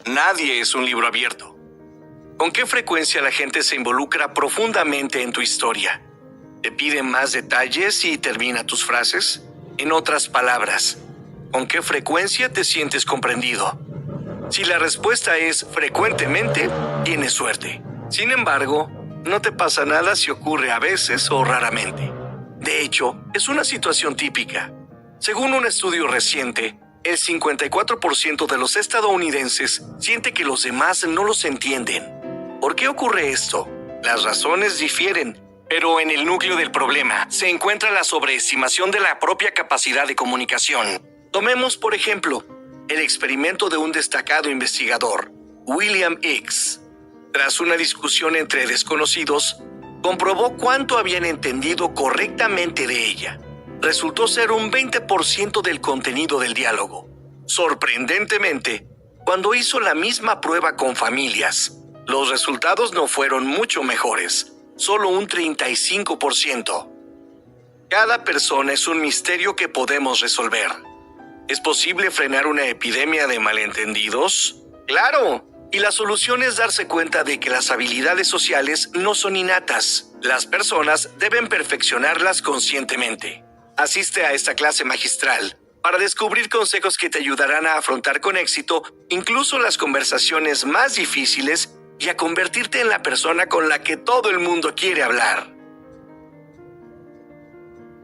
Nadie es un libro abierto. ¿Con qué frecuencia la gente se involucra profundamente en tu historia? ¿Te pide más detalles y termina tus frases? En otras palabras, ¿con qué frecuencia te sientes comprendido? Si la respuesta es frecuentemente, tienes suerte. Sin embargo, no te pasa nada si ocurre a veces o raramente. De hecho, es una situación típica. Según un estudio reciente, el 54% de los estadounidenses siente que los demás no los entienden. ¿Por qué ocurre esto? Las razones difieren, pero en el núcleo del problema se encuentra la sobreestimación de la propia capacidad de comunicación. Tomemos, por ejemplo, el experimento de un destacado investigador, William Hicks. Tras una discusión entre desconocidos, comprobó cuánto habían entendido correctamente de ella. Resultó ser un 20% del contenido del diálogo. Sorprendentemente, cuando hizo la misma prueba con familias, los resultados no fueron mucho mejores, solo un 35%. Cada persona es un misterio que podemos resolver. ¿Es posible frenar una epidemia de malentendidos? ¡Claro! Y la solución es darse cuenta de que las habilidades sociales no son innatas. Las personas deben perfeccionarlas conscientemente. Asiste a esta clase magistral para descubrir consejos que te ayudarán a afrontar con éxito incluso las conversaciones más difíciles y a convertirte en la persona con la que todo el mundo quiere hablar.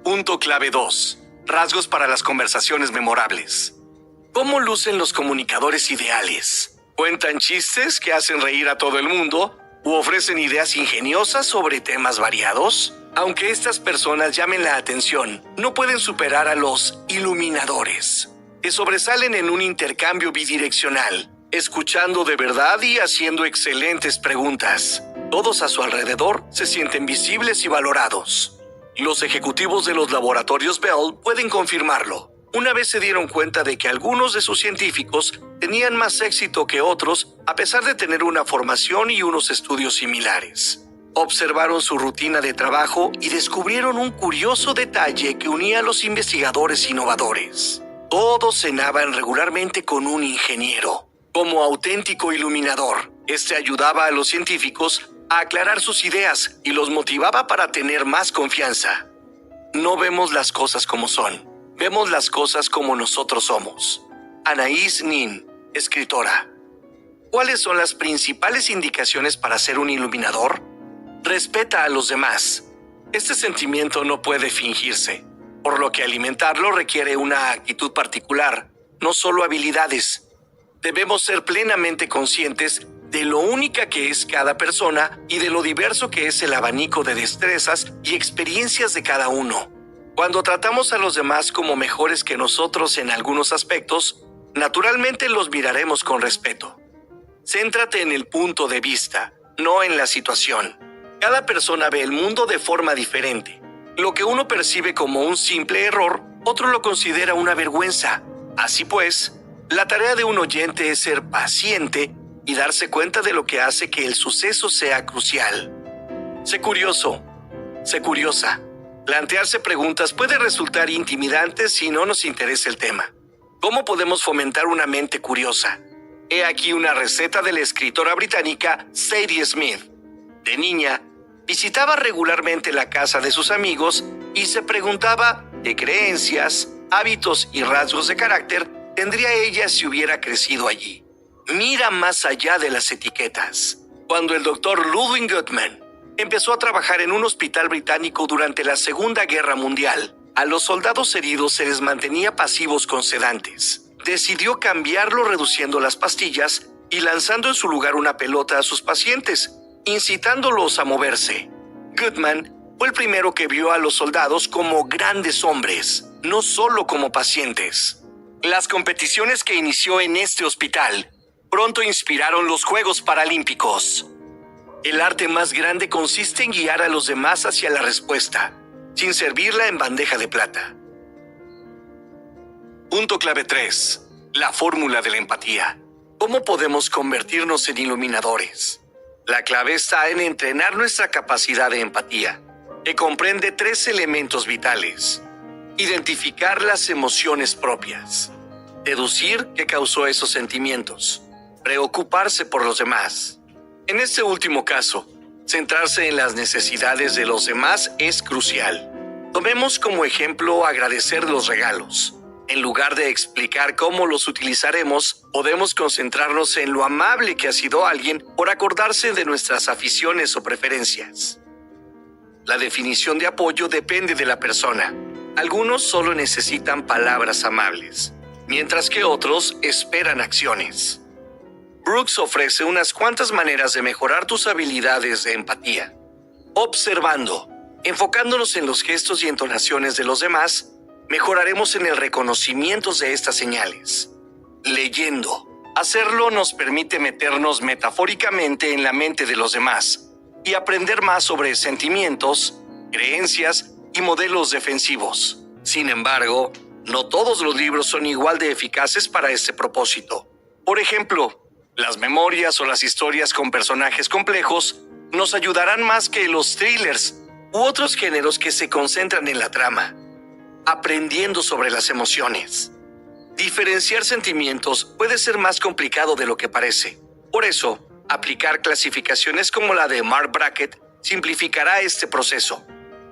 Punto clave 2. Rasgos para las conversaciones memorables. ¿Cómo lucen los comunicadores ideales? ¿Cuentan chistes que hacen reír a todo el mundo u ofrecen ideas ingeniosas sobre temas variados? Aunque estas personas llamen la atención, no pueden superar a los iluminadores, que sobresalen en un intercambio bidireccional, escuchando de verdad y haciendo excelentes preguntas. Todos a su alrededor se sienten visibles y valorados. Los ejecutivos de los laboratorios Bell pueden confirmarlo. Una vez se dieron cuenta de que algunos de sus científicos tenían más éxito que otros a pesar de tener una formación y unos estudios similares. Observaron su rutina de trabajo y descubrieron un curioso detalle que unía a los investigadores innovadores. Todos cenaban regularmente con un ingeniero. Como auténtico iluminador, este ayudaba a los científicos a aclarar sus ideas y los motivaba para tener más confianza. No vemos las cosas como son, vemos las cosas como nosotros somos. Anais Nin, escritora. ¿Cuáles son las principales indicaciones para ser un iluminador? Respeta a los demás. Este sentimiento no puede fingirse, por lo que alimentarlo requiere una actitud particular, no solo habilidades. Debemos ser plenamente conscientes de lo única que es cada persona y de lo diverso que es el abanico de destrezas y experiencias de cada uno. Cuando tratamos a los demás como mejores que nosotros en algunos aspectos, naturalmente los miraremos con respeto. Céntrate en el punto de vista, no en la situación. Cada persona ve el mundo de forma diferente. Lo que uno percibe como un simple error, otro lo considera una vergüenza. Así pues, la tarea de un oyente es ser paciente y darse cuenta de lo que hace que el suceso sea crucial. Sé curioso, sé curiosa. Plantearse preguntas puede resultar intimidante si no nos interesa el tema. ¿Cómo podemos fomentar una mente curiosa? He aquí una receta de la escritora británica Sadie Smith. De niña, visitaba regularmente la casa de sus amigos y se preguntaba qué creencias, hábitos y rasgos de carácter tendría ella si hubiera crecido allí. Mira más allá de las etiquetas. Cuando el doctor Ludwig Guttmann empezó a trabajar en un hospital británico durante la Segunda Guerra Mundial, a los soldados heridos se les mantenía pasivos con sedantes. Decidió cambiarlo reduciendo las pastillas y lanzando en su lugar una pelota a sus pacientes, incitándolos a moverse. Guttmann fue el primero que vio a los soldados como grandes hombres, no solo como pacientes. Las competiciones que inició en este hospital pronto inspiraron los Juegos Paralímpicos. El arte más grande consiste en guiar a los demás hacia la respuesta, sin servirla en bandeja de plata. Punto clave 3. La fórmula de la empatía. ¿Cómo podemos convertirnos en iluminadores? La clave está en entrenar nuestra capacidad de empatía, que comprende 3 elementos vitales. Identificar las emociones propias. Deducir qué causó esos sentimientos. preocuparse por los demás. En este último caso, centrarse en las necesidades de los demás es crucial. Tomemos como ejemplo agradecer los regalos. En lugar de explicar cómo los utilizaremos, podemos concentrarnos en lo amable que ha sido alguien por acordarse de nuestras aficiones o preferencias. La definición de apoyo depende de la persona. Algunos solo necesitan palabras amables, mientras que otros esperan acciones. Brooks ofrece unas cuantas maneras de mejorar tus habilidades de empatía. Observando, enfocándonos en los gestos y entonaciones de los demás, mejoraremos en el reconocimiento de estas señales. Leyendo. Hacerlo nos permite meternos metafóricamente en la mente de los demás y aprender más sobre sentimientos, creencias y modelos defensivos. Sin embargo, no todos los libros son igual de eficaces para este propósito. Por ejemplo, las memorias o las historias con personajes complejos nos ayudarán más que los thrillers u otros géneros que se concentran en la trama. Aprendiendo sobre las emociones. Diferenciar sentimientos puede ser más complicado de lo que parece. Por eso, aplicar clasificaciones como la de Mark Brackett simplificará este proceso.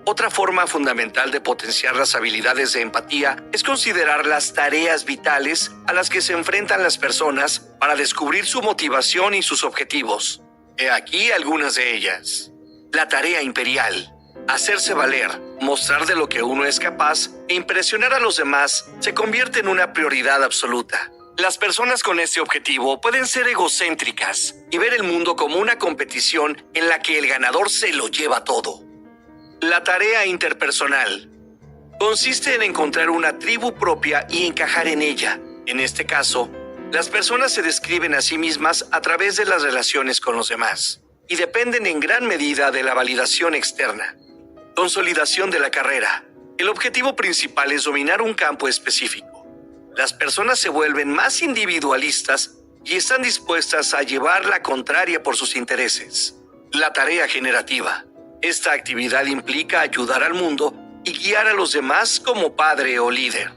Otra forma fundamental de potenciar las habilidades de empatía es considerar las tareas vitales a las que se enfrentan las personas para descubrir su motivación y sus objetivos. He aquí algunas de ellas. La tarea imperial. Hacerse valer, mostrar de lo que uno es capaz e impresionar a los demás se convierte en una prioridad absoluta. Las personas con este objetivo pueden ser egocéntricas y ver el mundo como una competición en la que el ganador se lo lleva todo. La tarea interpersonal consiste en encontrar una tribu propia y encajar en ella. En este caso, las personas se describen a sí mismas a través de las relaciones con los demás y dependen en gran medida de la validación externa. Consolidación de la carrera. El objetivo principal es dominar un campo específico. Las personas se vuelven más individualistas y están dispuestas a llevar la contraria por sus intereses. La tarea generativa. Esta actividad implica ayudar al mundo y guiar a los demás como padre o líder.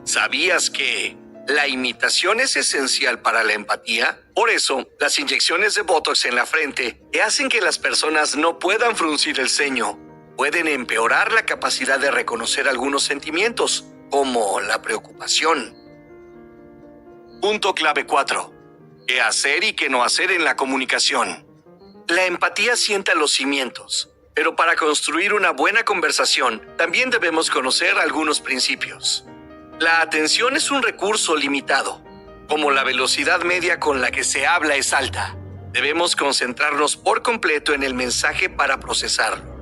¿Sabías que la imitación es esencial para la empatía? Por eso, las inyecciones de Botox en la frente que hacen que las personas no puedan fruncir el ceño pueden empeorar la capacidad de reconocer algunos sentimientos, como la preocupación. Punto clave 4. ¿Qué hacer y qué no hacer en la comunicación? La empatía sienta los cimientos, pero para construir una buena conversación también debemos conocer algunos principios. La atención es un recurso limitado. Como la velocidad media con la que se habla es alta, debemos concentrarnos por completo en el mensaje para procesarlo.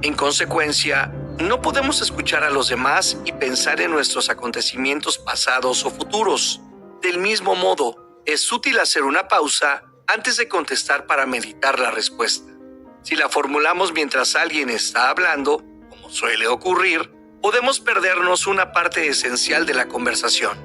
En consecuencia, no podemos escuchar a los demás y pensar en nuestros acontecimientos pasados o futuros. Del mismo modo, es útil hacer una pausa antes de contestar para meditar la respuesta. Si la formulamos mientras alguien está hablando, como suele ocurrir, podemos perdernos una parte esencial de la conversación.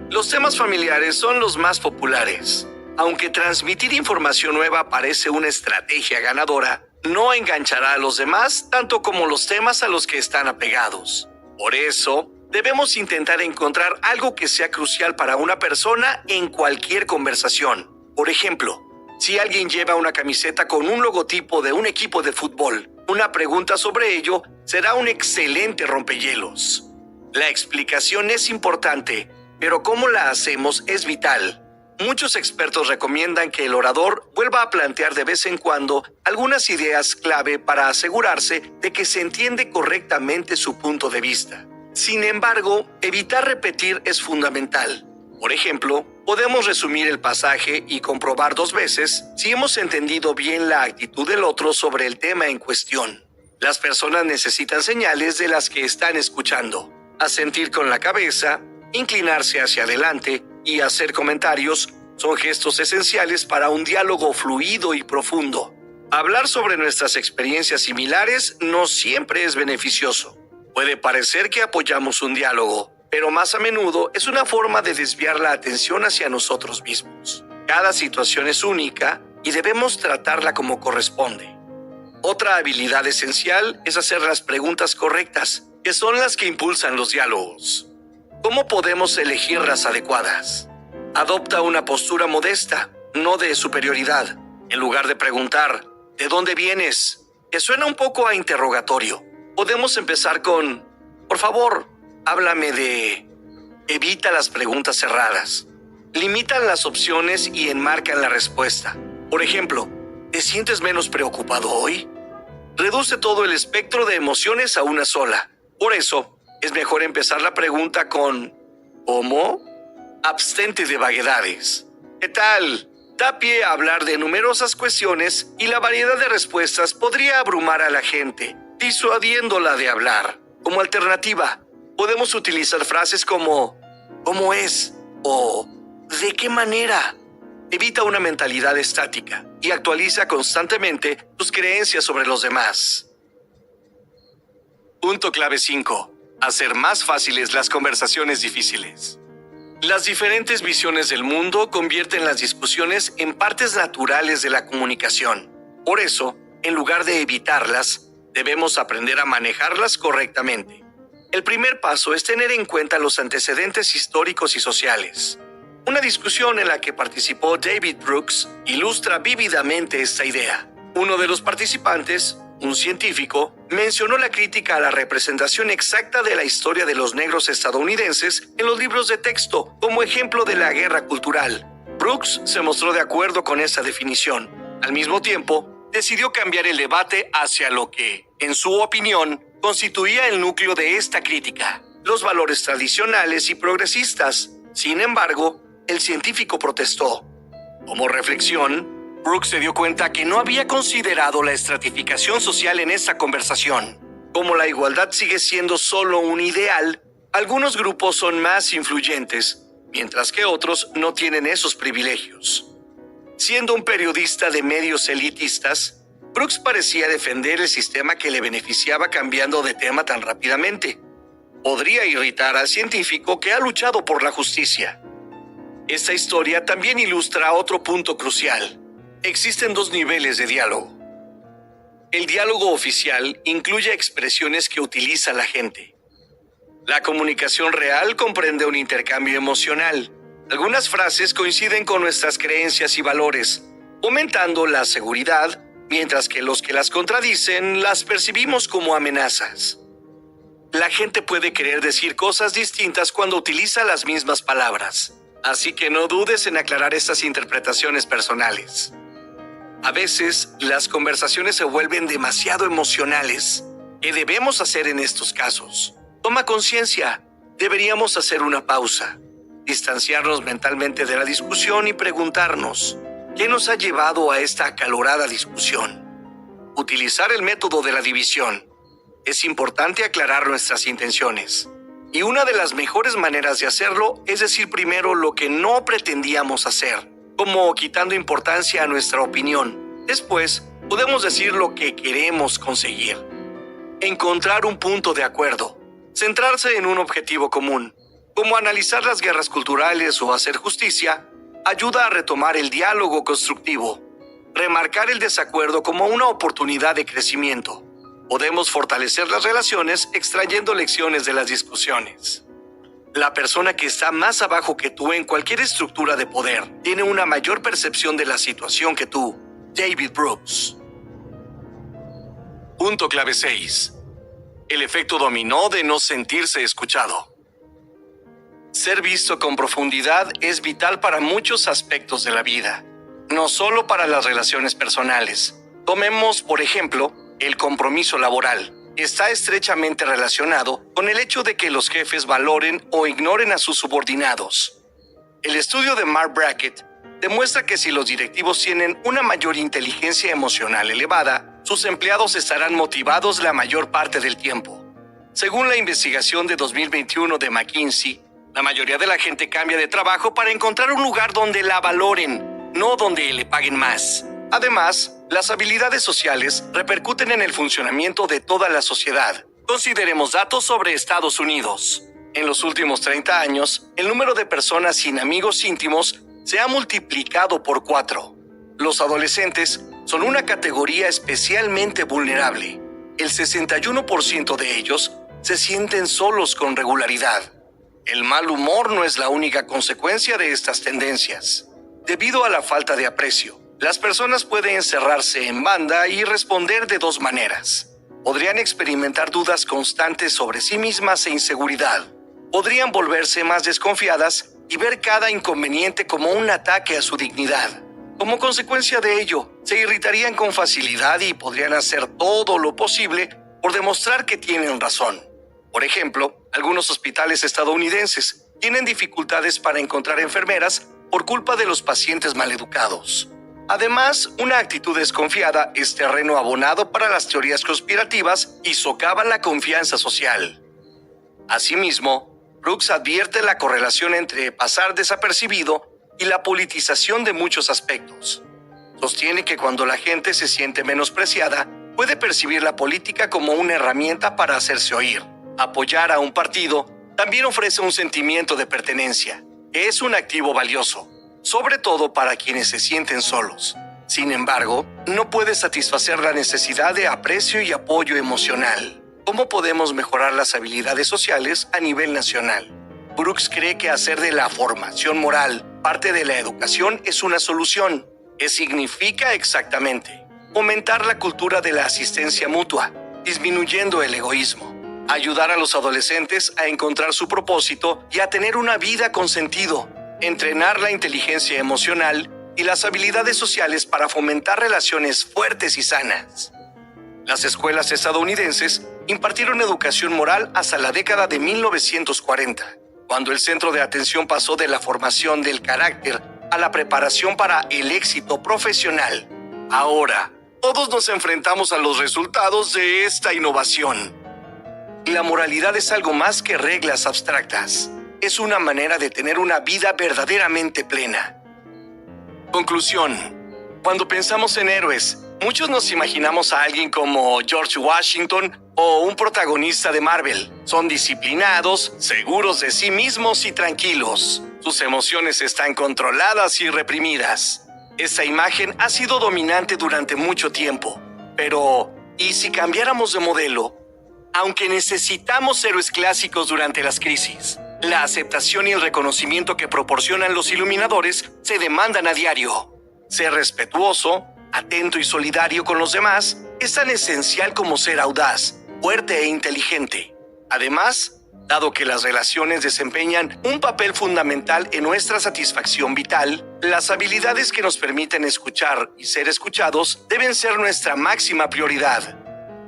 Los temas familiares son los más populares. Aunque transmitir información nueva parece una estrategia ganadora, no enganchará a los demás tanto como los temas a los que están apegados. Por eso, debemos intentar encontrar algo que sea crucial para una persona en cualquier conversación. Por ejemplo, si alguien lleva una camiseta con un logotipo de un equipo de fútbol, una pregunta sobre ello será un excelente rompehielos. La explicación es importante, pero cómo la hacemos es vital. Muchos expertos recomiendan que el orador vuelva a plantear de vez en cuando algunas ideas clave para asegurarse de que se entiende correctamente su punto de vista. Sin embargo, evitar repetir es fundamental. Por ejemplo, podemos resumir el pasaje y comprobar 2 veces si hemos entendido bien la actitud del otro sobre el tema en cuestión. Las personas necesitan señales de las que están escuchando. Asentir con la cabeza, inclinarse hacia adelante y hacer comentarios son gestos esenciales para un diálogo fluido y profundo. Hablar sobre nuestras experiencias similares no siempre es beneficioso. Puede parecer que apoyamos un diálogo, pero más a menudo es una forma de desviar la atención hacia nosotros mismos. Cada situación es única y debemos tratarla como corresponde. Otra habilidad esencial es hacer las preguntas correctas, que son las que impulsan los diálogos. ¿Cómo podemos elegir las adecuadas? Adopta una postura modesta. no de superioridad. En lugar de preguntar, ¿de dónde vienes?, que suena un poco a interrogatorio, podemos empezar con, por favor, háblame de... Evita las preguntas cerradas. Limitan las opciones y enmarcan la respuesta. Por ejemplo, ¿te sientes menos preocupado hoy? Reduce todo el espectro de emociones a una sola. Por eso, es mejor empezar la pregunta con ¿cómo? Abstente de vaguedades. ¿Qué tal? Da pie a hablar de numerosas cuestiones y la variedad de respuestas podría abrumar a la gente, disuadiéndola de hablar. Como alternativa, podemos utilizar frases como ¿cómo es? O ¿de qué manera? Evita una mentalidad estática y actualiza constantemente tus creencias sobre los demás. Punto clave 5. Hacer más fáciles las conversaciones difíciles. Las diferentes visiones del mundo convierten las discusiones en partes naturales de la comunicación. Por eso, en lugar de evitarlas, debemos aprender a manejarlas correctamente. El primer paso es tener en cuenta los antecedentes históricos y sociales. Una discusión en la que participó David Brooks ilustra vívidamente esta idea. Uno de los participantes, un científico, mencionó la crítica a la representación exacta de la historia de los negros estadounidenses en los libros de texto como ejemplo de la guerra cultural. Brooks se mostró de acuerdo con esa definición. Al mismo tiempo, decidió cambiar el debate hacia lo que, en su opinión, constituía el núcleo de esta crítica: los valores tradicionales y progresistas. Sin embargo, el científico protestó. Como reflexión, Brooks se dio cuenta que no había considerado la estratificación social en esta conversación. Como la igualdad sigue siendo solo un ideal, algunos grupos son más influyentes, mientras que otros no tienen esos privilegios. Siendo un periodista de medios elitistas, Brooks parecía defender el sistema que le beneficiaba cambiando de tema tan rápidamente. Podría irritar al científico que ha luchado por la justicia. Esta historia también ilustra otro punto crucial. Existen dos niveles de diálogo. El diálogo oficial incluye expresiones que utiliza la gente. La comunicación real comprende un intercambio emocional. Algunas frases coinciden con nuestras creencias y valores, fomentando la seguridad, mientras que los que las contradicen las percibimos como amenazas. La gente puede querer decir cosas distintas cuando utiliza las mismas palabras, así que no dudes en aclarar estas interpretaciones personales. A veces, las conversaciones se vuelven demasiado emocionales. ¿Qué debemos hacer en estos casos? Toma conciencia. Deberíamos hacer una pausa, distanciarnos mentalmente de la discusión y preguntarnos, ¿qué nos ha llevado a esta acalorada discusión? Utilizar el método de la división. Es importante aclarar nuestras intenciones. Y una de las mejores maneras de hacerlo es decir primero lo que no pretendíamos hacer, como quitando importancia a nuestra opinión. Después, podemos decir lo que queremos conseguir. Encontrar un punto de acuerdo. Centrarse en un objetivo común, como analizar las guerras culturales o hacer justicia, ayuda a retomar el diálogo constructivo. Remarcar el desacuerdo como una oportunidad de crecimiento. Podemos fortalecer las relaciones extrayendo lecciones de las discusiones. La persona que está más abajo que tú en cualquier estructura de poder tiene una mayor percepción de la situación que tú. David Brooks. Punto clave 6. El efecto dominó de no sentirse escuchado. Ser visto con profundidad es vital para muchos aspectos de la vida, no solo para las relaciones personales. Tomemos, por ejemplo, el compromiso laboral. Está estrechamente relacionado con el hecho de que los jefes valoren o ignoren a sus subordinados. El estudio de Mark Brackett demuestra que si los directivos tienen una mayor inteligencia emocional elevada, sus empleados estarán motivados la mayor parte del tiempo. Según la investigación de 2021 de McKinsey, la mayoría de la gente cambia de trabajo para encontrar un lugar donde la valoren, no donde le paguen más. Además, las habilidades sociales repercuten en el funcionamiento de toda la sociedad. Consideremos datos sobre Estados Unidos. En los últimos 30 años, el número de personas sin amigos íntimos se ha multiplicado por 4. Los adolescentes son una categoría especialmente vulnerable. El 61% de ellos se sienten solos con regularidad. El mal humor no es la única consecuencia de estas tendencias. Debido a la falta de aprecio, las personas pueden encerrarse en banda y responder de dos maneras. Podrían experimentar dudas constantes sobre sí mismas e inseguridad. Podrían volverse más desconfiadas y ver cada inconveniente como un ataque a su dignidad. Como consecuencia de ello, se irritarían con facilidad y podrían hacer todo lo posible por demostrar que tienen razón. Por ejemplo, algunos hospitales estadounidenses tienen dificultades para encontrar enfermeras por culpa de los pacientes maleducados. Además, una actitud desconfiada es terreno abonado para las teorías conspirativas y socava la confianza social. Asimismo, Brooks advierte la correlación entre pasar desapercibido y la politización de muchos aspectos. Sostiene que cuando la gente se siente menospreciada, puede percibir la política como una herramienta para hacerse oír. Apoyar a un partido también ofrece un sentimiento de pertenencia, que es un activo valioso, sobre todo para quienes se sienten solos. Sin embargo, no puede satisfacer la necesidad de aprecio y apoyo emocional. ¿Cómo podemos mejorar las habilidades sociales a nivel nacional? Brooks cree que hacer de la formación moral parte de la educación es una solución. ¿Qué significa exactamente? Fomentar la cultura de la asistencia mutua, disminuyendo el egoísmo. Ayudar a los adolescentes a encontrar su propósito y a tener una vida con sentido. Entrenar la inteligencia emocional y las habilidades sociales para fomentar relaciones fuertes y sanas. Las escuelas estadounidenses impartieron educación moral hasta la década de 1940, cuando el centro de atención pasó de la formación del carácter a la preparación para el éxito profesional. Ahora, todos nos enfrentamos a los resultados de esta innovación. La moralidad es algo más que reglas abstractas. Es una manera de tener una vida verdaderamente plena. Conclusión. Cuando pensamos en héroes, muchos nos imaginamos a alguien como George Washington o un protagonista de Marvel. Son disciplinados, seguros de sí mismos y tranquilos. Sus emociones están controladas y reprimidas. Esa imagen ha sido dominante durante mucho tiempo. Pero, ¿y si cambiáramos de modelo? Aunque necesitamos héroes clásicos durante las crisis, la aceptación y el reconocimiento que proporcionan los iluminadores se demandan a diario. Ser respetuoso, atento y solidario con los demás es tan esencial como ser audaz, fuerte e inteligente. Además, dado que las relaciones desempeñan un papel fundamental en nuestra satisfacción vital, las habilidades que nos permiten escuchar y ser escuchados deben ser nuestra máxima prioridad.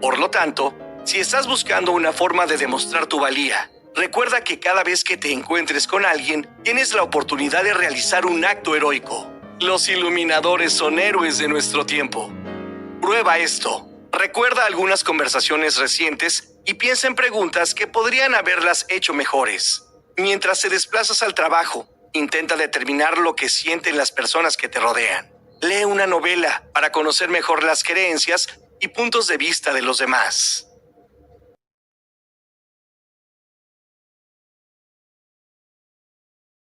Por lo tanto, si estás buscando una forma de demostrar tu valía, recuerda que cada vez que te encuentres con alguien, tienes la oportunidad de realizar un acto heroico. Los iluminadores son héroes de nuestro tiempo. Prueba esto. Recuerda algunas conversaciones recientes y piensa en preguntas que podrían haberlas hecho mejores. Mientras te desplazas al trabajo, intenta determinar lo que sienten las personas que te rodean. Lee una novela para conocer mejor las creencias y puntos de vista de los demás.